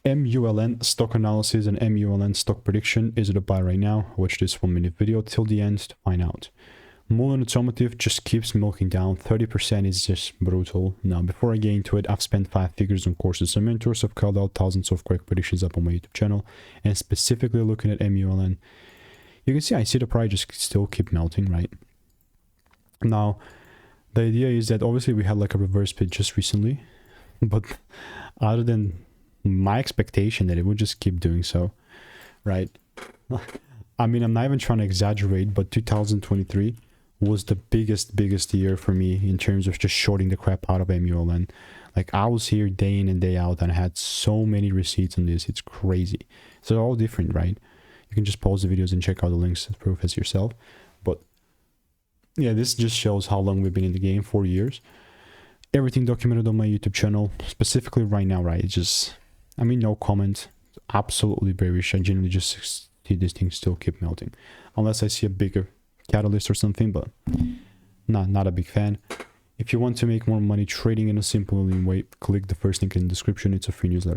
MULN stock analysis and MULN stock prediction. Is it a buy right now? Watch this 1-minute video till the end to find out. Mullen Automotive just keeps milking down. 30% is just brutal. Now, before I get into it, I've spent 5 figures on courses and mentors. I've called out thousands of correct predictions up on my YouTube channel, and specifically looking at MULN, you can see I see the price just still keep melting, right? Now, the idea is that obviously we had like a reverse pit just recently, but other than my expectation that it would just keep doing so, right? I mean, I'm not even trying to exaggerate, but 2023 was the biggest year for me in terms of just shorting the crap out of MULN. Like, I was here day in and day out, and I had so many receipts on this. It's crazy. So they're all different, right? You can just pause the videos and check out the links as proof as yourself. But yeah, this just shows how long we've been in the game, 4 years. Everything documented on my YouTube channel, specifically right now, right? It's just, I mean, no comment. Absolutely bearish. I genuinely just see this thing still keep melting. Unless I see a bigger catalyst or something, but not a big fan. If you want to make more money trading in a simple and lean way, click the first link in the description. It's a free newsletter.